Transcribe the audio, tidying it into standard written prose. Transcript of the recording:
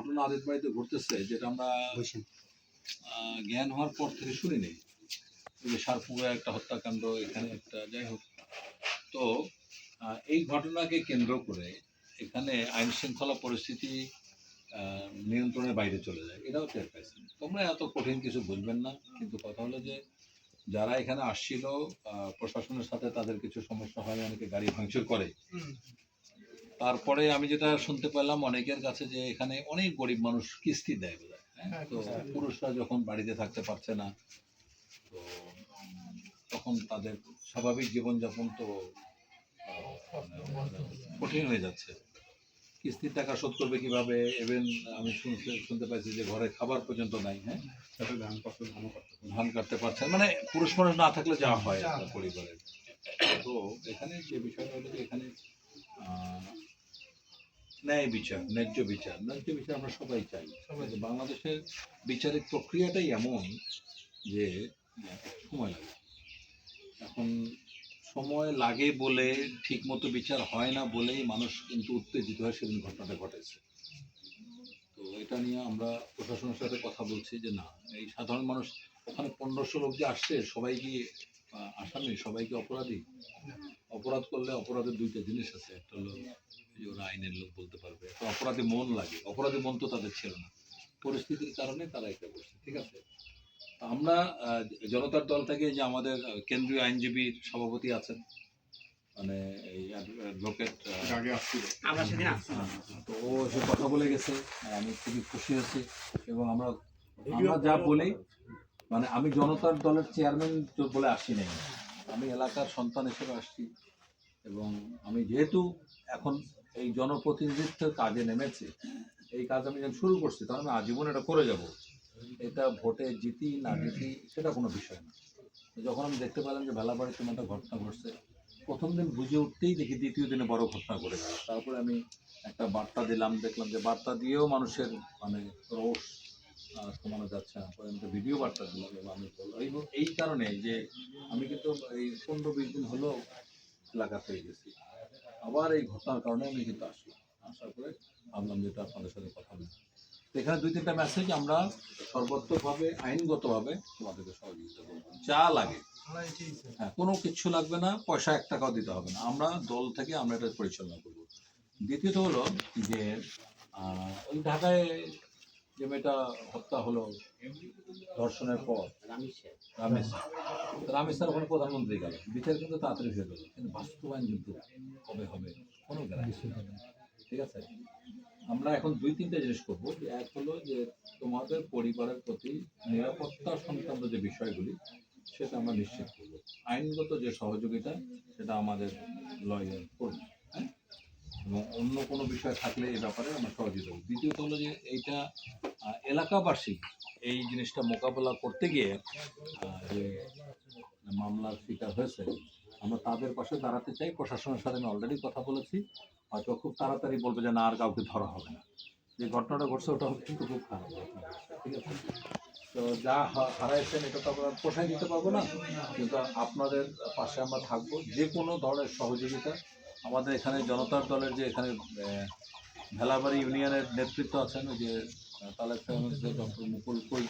ঘটনা আদিত বাড়িতে ঘটতেছে, যেটা আমরা জ্ঞান হওয়ার পর থেকে শুনি নেই। এই যে সারপুরে একটা হত্যাকাণ্ড, এখানে একটা, যাই হোক। তো এই ঘটনাকে কেন্দ্র করে এখানে আইন শৃঙ্খলা পরিস্থিতি নিয়ন্ত্রণের বাইরে চলে যায়, এটাও টের পাইছেন। তোমরা এত কঠিন কিছু বুঝবেন না, কিন্তু কথা হলো যে যারা এখানে আসছিল, প্রশাসনের সাথে তাদের কিছু সমস্যা হয়, অনেকে গাড়ি ভাঙচুর করে। তারপরে আমি যেটা শুনতে পেলাম অনেকের কাছে, যে এখানে অনেক গরিব মানুষ কিস্তি দেয় বোধহয়, হ্যাঁ? তো পুরুষরা যখন বাড়িতে থাকতে পারছে না, তো তখন তাদের স্বাভাবিক জীবনযাপন তো কঠিন হয়ে যাচ্ছে। কিস্তির টাকা শোধ করবে কিভাবে? ইভেন আমি শুনতে পাইছি যে ঘরে খাবার পর্যন্ত নাই, হ্যাঁ, ধান কাটতে পারছে, মানে পুরুষ মানুষ না থাকলে যা হয় আপনার পরিবারের। তো এখানে যে বিষয়টা হলো যে এখানে ন্যায় বিচার, ন্যায্য বিচার আমরা সবাই চাই। বাংলাদেশের বিচারিক প্রক্রিয়াটাই এমন যে সময় লাগে। এখন সময় লাগে বলে ঠিক মতো বিচার হয় না বলেই মানুষ কিন্তু উত্তেজিত হয়, সেদিন ঘটনাটা ঘটেছে। তো এটা নিয়ে আমরা প্রশাসনের সাথে কথা বলছি যে না, এই সাধারণ মানুষ, ওখানে 1500 লোক যে আসছে, সবাই কি আসামি, সবাই কি অপরাধী? অপরাধ করলে অপরাধের দুইটা জিনিস আছে, একটা হলো ওরা আইনের লোক বলতে পারবে, তো অপরাধী মন লাগে, অপরাধী মন তো তাদের ছিল না, পরিস্থিতির কারণে তারা এটা করছে, ঠিক আছে। আমরা জনতার দল থেকে, যে আমাদের কেন্দ্রীয় আইনজীবীর সভাপতি আছেন, মানে এই অ্যাডভোকেট, তো ও এসে কথা বলে গেছে, আমি খুবই খুশি হয়েছি। এবং আমরা যা বলি, মানে আমি জনতার দলের চেয়ারম্যান বলে আসি নাই, আমি এলাকার সন্তান হিসেবে আসছি। এবং আমি যেহেতু এখন এই জনপ্রতিনিধিত্বের কাজে নেমেছি, এই কাজ আমি যখন শুরু করছি, তখন আমি আজীবন এটা করে যাব। এটা ভোটে জিতি না জিতি সেটা কোনো বিষয় না। যখন আমি দেখতে পেলাম যে বেলাবাড়িতে একটা ঘটনা ঘটছে, প্রথম দিন বুঝে উঠতেই দেখি দ্বিতীয় দিনে বড় ঘটনা ঘটে গেল। তারপরে আমি একটা বার্তা দিলাম, দেখলাম যে বার্তা দিয়েও মানুষের মানে রোষ কমানো যাচ্ছে না। পরে আমি ভিডিও বার্তা দিলাম, এবং আমি এই কারণে যে আমি কিন্তু এই 15-20 দিন হলো এলাকা পেয়ে গেছি, আবার এই ঘটনার কারণে আমি কিন্তু আসলাম। আসার পরে ভাবলাম যেটা আপনাদের সাথে কথা বলি। এখানে 2-3টা মেসেজ আমরা সর্বোত্তভাবে আইনগতভাবে তোমাদেরকে সহযোগিতা করবো, যা লাগে। হ্যাঁ, কোনো কিছু লাগবে না, পয়সা 1 টাকাও দিতে হবে না, আমরা দল থেকে আমরা এটা পরিচালনা করবো। দ্বিতীয়ত হলো যে ওই ঢাকায় যে মেয়েটা হত্যা হলো ধর্ষণের পর, রামেশ্বর ওখানে প্রধানমন্ত্রী গেল, বিচার কিন্তু তাড়াতাড়ি হয়ে গেল, কিন্তু বাস্তবায়ন কিন্তু কবে হবে কোনো গ্যারান্টি হবে না, ঠিক আছে। আমরা এখন 2-3টা জিনিস করবো। এক হলো যে তোমাদের পরিবারের প্রতি নিরাপত্তা সংক্রান্ত যে বিষয়গুলি, সেটা আমরা নিশ্চিত করব। আইনগত যে সহযোগিতা, সেটা আমাদের লয়ার করবে, হ্যাঁ। এবং অন্য কোনো বিষয় থাকলে এই ব্যাপারে আমরা সহযোগিতা করব। দ্বিতীয়ত হলো যে এইটা এলাকাবাসী এই জিনিসটা মোকাবেলা করতে গিয়ে যে মামলার শিকার হয়েছে, আমরা তাদের পাশে দাঁড়াতে চাই। প্রশাসনের সাথে আমি অলরেডি কথা বলেছি, হয়তো খুব তাড়াতাড়ি বলবে যে না, আর কাউকে ধরা হবে না। যে ঘটনাটা ঘটছে ওটা কিন্তু খুব খারাপ ঘটনা, ঠিক আছে। তো যা হারাইছেন এটা তো আমরা পোষায় দিতে পারবো না, কিন্তু আপনাদের পাশে আমরা থাকবো। যে কোনো ধরনের সহযোগিতা, আমাদের এখানে জনতার দলের যে এখানে ভেলাবাড়ি ইউনিয়নের নেতৃত্ব আছেন, ওই যে তালেব সাহেব, ডক্টর মুকুল কই